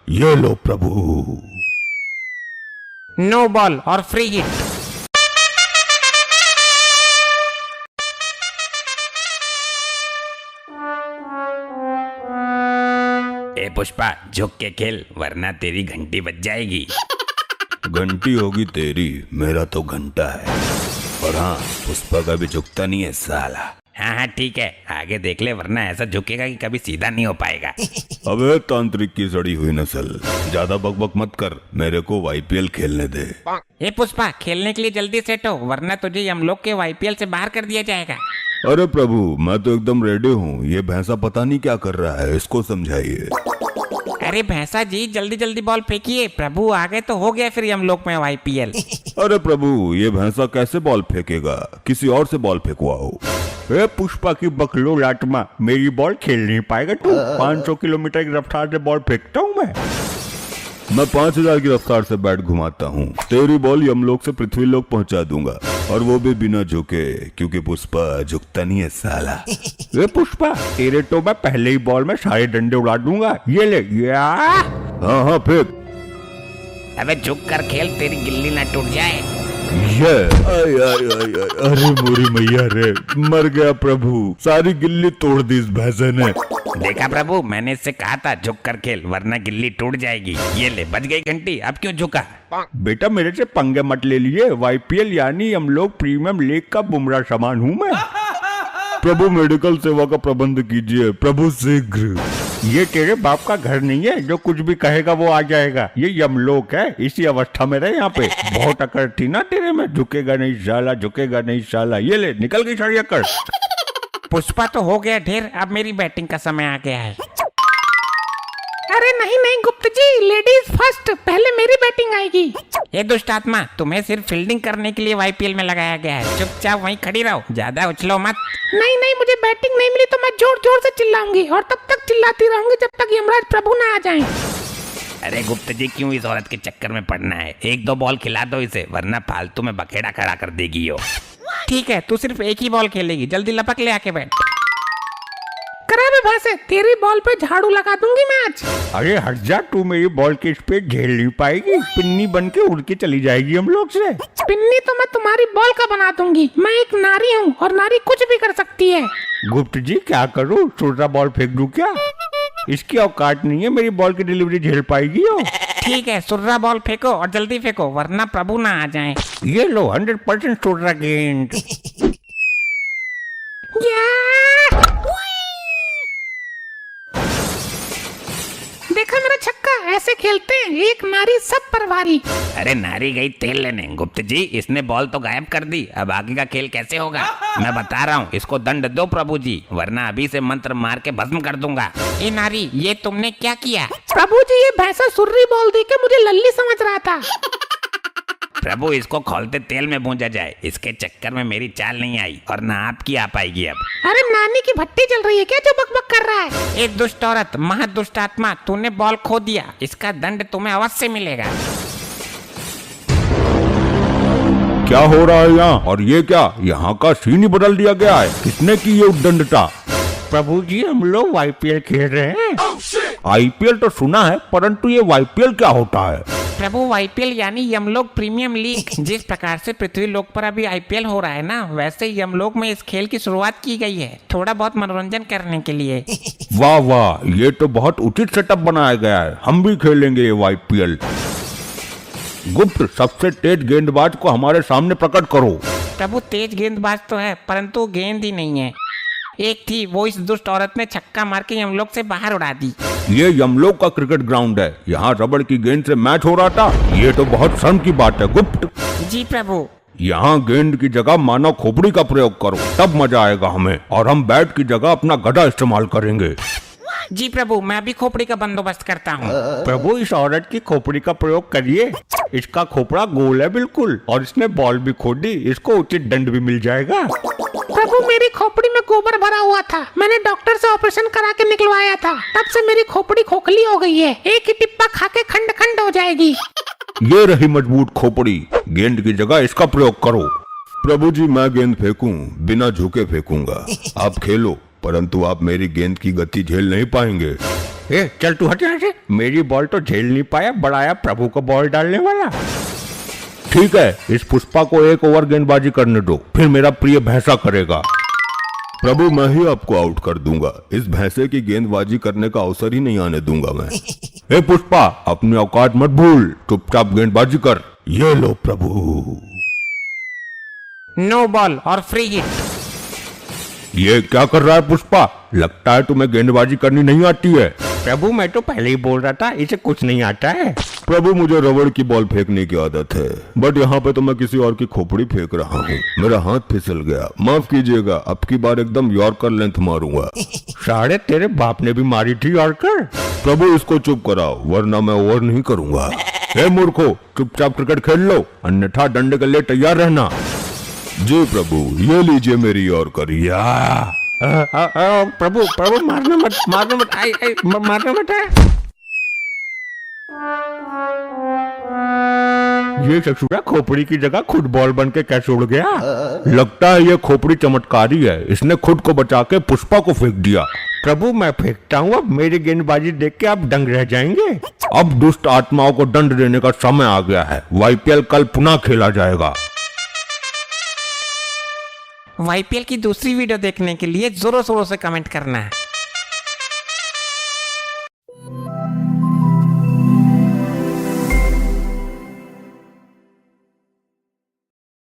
ये लो प्रभु। No ball और free hit. ए पुष्पा, झुक के खेल वरना तेरी घंटी बज जाएगी। घंटी होगी तेरी, मेरा तो घंटा है। और हाँ, पुष्पा का भी झुकता नहीं है साला। हाँ हाँ ठीक है, आगे देख ले वरना ऐसा झुकेगा कि कभी सीधा नहीं हो पाएगा। अबे तांत्रिक की सड़ी हुई नस्ल, ज्यादा बकबक मत कर, मेरे को वाईपीएल खेलने दे। ए पुष्पा, खेलने के लिए जल्दी सेट हो वरना तुझे हम लोग के वाईपीएल से बाहर कर दिया जाएगा। अरे प्रभु, मैं तो एकदम रेडी हूँ। ये भैंसा पता नहीं क्या कर रहा है, इसको समझाइए। अरे भैंसा जी, जल्दी जल्दी बॉल फेंकिए, प्रभु आ गए तो हो गया फिर हम लोग में वाईपीएल। अरे प्रभु, ये भैंसा कैसे बॉल फेंकेगा? किसी और से बॉल फेंकवाओ। ए पुष्पा की बकलो लाटमा, मेरी बॉल खेल नहीं पाएगा तू। 500 किलोमीटर की रफ्तार से बॉल फेंकता हूँ मैं 5000 की रफ्तार से बैट घुमाता हूँ। तेरी बॉल यमलोक से पृथ्वी लोक पहुँचा दूंगा, और वो भी बिना झुके, क्योंकि पुष्पा झुकता नहीं है साला। ए पुष्पा, तेरे तो मैं पहले ही बॉल में सारे डंडे उड़ा दूंगा। ये ले या। हाँ हाँ फेंक। अबे झुक कर खेल, तेरी गिल्ली ना टूट जाए। ये आय आय आय आय, अरे मोरी मैया रे, मर गया प्रभु, सारी गिल्ली तोड़ दी इस भैंसे ने। देखा प्रभु, मैंने इससे कहा था झुक कर खेल वरना गिल्ली टूट जाएगी। ये ले, बज गई घंटी, अब क्यों झुका? बेटा मेरे से पंगे मत ले लिए। वाईपीएल यानी हम लोग प्रीमियम लीग का बुमराह समान हूँ मैं। प्रभु मेडिकल सेवा का प्रबंध कीजिए प्रभु, शीघ्र। ये तेरे बाप का घर नहीं है जो कुछ भी कहेगा वो आ जाएगा। ये यमलोक है, इसी अवस्था में रहे यहाँ पे। बहुत अकड़ थी ना तेरे में, झुकेगा नहीं साला, झुकेगा नहीं साला। ये ले, निकल गई सारी अकड़। पुष्पा तो हो गया ढेर, अब मेरी बैटिंग का समय आ गया है। अरे नहीं नहीं गुप्त जी, लेडीज फर्स्ट, पहले मेरी बैटिंग आएगी। ये दुष्ट आत्मा, तुम्हें सिर्फ फील्डिंग करने के लिए वाईपीएल में लगाया गया है। चुपचाप वहीं खड़ी रहो, ज्यादा उछलो मत। नहीं नहीं, मुझे बैटिंग नहीं मिली तो मैं जोर जोर से चिल्लाऊंगी, और तब तक चिल्लाती रहूंगी जब तक यमराज प्रभु ना आ जाएं। अरे गुप्त जी, क्यों इस औरत के चक्कर में पड़ना है? एक दो बॉल खिला दो इसे, वरना फालतू में बखेड़ा खड़ा कर देगी यो। ठीक है, तू सिर्फ एक ही बॉल खेलेगी, जल्दी लपक ले आके बैठ। करा बे भासे, तेरी बॉल पे झाड़ू लगा दूंगी मैं आज। अरे हट जा, तू मेरी बॉल की स्पीड झेल नहीं पाएगी। पिन्नी बन के उड़ के चली जाएगी हम लोग से। पिन्नी तो मैं तुम्हारी बॉल का बना दूंगी। मैं एक नारी हूँ और नारी कुछ भी कर सकती है। गुप्त जी क्या करूँ, छोटा बॉल फेंक दूं क्या? इसकी औकात नहीं है मेरी बॉल की डिलीवरी झेल पाएगी हो। ठीक है, सुर्रा बॉल फेंको और जल्दी फेंको वरना प्रभु ना आ जाए। ये लो 100% सुर्रा गेंद। देखा मेरा छक्का, ऐसे खेलते हैं, एक नारी सब परवारी। अरे नारी गई तेल लेने। गुप्त जी, इसने बॉल तो गायब कर दी, अब आगे का खेल कैसे होगा? मैं बता रहा हूँ, इसको दंड दो प्रभु जी, वरना अभी से मंत्र मार के भस्म कर दूंगा। ए नारी, ये तुमने क्या किया? प्रभु जी, ये भैंसा सुर्री बॉल देके मुझे लल्ली समझ रहा था। प्रभु, इसको खोलते तेल में भूंजा जाए, इसके चक्कर में मेरी चाल नहीं आई और ना आपकी आ पाएगी अब। अरे नानी की भट्टी चल रही है क्या जो बकबक कर रहा है? एक दुष्ट औरत, महादुष्ट आत्मा, तूने बॉल खो दिया, इसका दंड तुम्हें अवश्य मिलेगा। क्या हो रहा है यहाँ? और ये क्या, यहाँ का सीन ही बदल दिया गया है? किसने की ये उद्दंडता? प्रभु जी, हम लोग वाईपीएल खेल रहे हैं। आईपीएल तो सुना है, परंतु ये वाईपीएल क्या होता है? प्रभु, वाईपीएल यानी यमलोक प्रीमियम लीग। जिस प्रकार से पृथ्वी लोक पर अभी आईपीएल हो रहा है ना, वैसे यमलोक में इस खेल की शुरुआत की गई है, थोड़ा बहुत मनोरंजन करने के लिए। वाह वाह, ये तो बहुत उचित सेटअप बनाया गया है। हम भी खेलेंगे ये वाईपीएल। गुप्त, सबसे तेज गेंदबाज को हमारे सामने प्रकट करो। प्रभु, तेज गेंदबाज तो है, परंतु गेंद ही नहीं है। एक थी, वो इस दुष्ट औरत ने छक्का मार के यमलोक से बाहर उड़ा दी। ये यमलोक का क्रिकेट ग्राउंड है, यहाँ रबड़ की गेंद से मैच हो रहा था। ये तो बहुत शर्म की बात है गुप्त। जी प्रभु। यहाँ गेंद की जगह मानव खोपड़ी का प्रयोग करो, तब मजा आएगा हमें। और हम बैट की जगह अपना गधा इस्तेमाल करेंगे। जी प्रभु, मैं अभी खोपड़ी का बंदोबस्त करता हूँ। प्रभु, इस औरत की खोपड़ी का प्रयोग करिए। इसका खोपड़ा गोल है बिल्कुल, और इसने बॉल भी खो दी, इसको उचित दंड भी मिल जाएगा। प्रभु, मेरी खोपड़ी में गोबर भरा हुआ था, मैंने डॉक्टर से ऑपरेशन करा के निकलवाया था, तब से मेरी खोपड़ी खोखली हो गई है, एक ही टिप्पा खा के खंड खंड हो जाएगी। ये रही मजबूत खोपड़ी, गेंद की जगह इसका प्रयोग करो। प्रभु जी, मैं गेंद फेंकूं, बिना झुके फेंकूंगा। आप खेलो, परंतु आप मेरी गेंद की गति झेल नहीं पाएंगे। ए चल तू हट यहाँ से, मेरी बॉल तो झेल नहीं पाया, बढ़ाया प्रभु को बॉल डालने वाला। ठीक है, इस पुष्पा को एक ओवर गेंदबाजी करने दो, फिर मेरा प्रिय भैंसा करेगा। प्रभु मैं ही आपको आउट कर दूंगा, इस भैंसे की गेंदबाजी करने का अवसर ही नहीं आने दूंगा मैं। ए पुष्पा, अपनी औकात मत भूल, चुपचाप गेंदबाजी कर। ये लो प्रभु। नो बॉल और फ्री हिट। ये क्या कर रहा है पुष्पा? लगता है तुम्हें गेंदबाजी करनी नहीं आती है। प्रभु मैं तो पहले ही बोल रहा था इसे कुछ नहीं आता है। प्रभु मुझे रबड़ की बॉल फेंकने की आदत है, बट यहाँ पे तो मैं किसी और की खोपड़ी फेंक रहा हूँ, मेरा हाथ फिसल गया, माफ कीजिएगा, अब की बार एकदम यॉर्कर लेंथ मारूंगा। साढ़े तेरे बाप ने भी मारी थी यॉर्कर। प्रभु इसको चुप कराओ, वरना मैं ओवर नहीं करूंगा। हे मूर्खो, चुपचाप क्रिकेट खेल लो, अन्यथा डंडे के लिए तैयार रहना। जी प्रभु, ये लीजिए मेरी यॉर्कर। प्रभु प्रभु मारना मत, मारना मत, मारना मत है। ये ससुरा खोपड़ी की जगह खुद बॉल बन के कैसे उड़ गया? लगता है ये खोपड़ी चमत्कारी है, इसने खुद को बचा के पुष्पा को फेंक दिया। प्रभु मैं फेंकता हूँ, अब मेरी गेंदबाजी देख के आप दंग रह जाएंगे। अब दुष्ट आत्माओं को दंड देने का समय आ गया है। YPL कल पुनः खेला जाएगा। YPL की दूसरी वीडियो देखने के लिए जोरों शोरों से कमेंट करना है।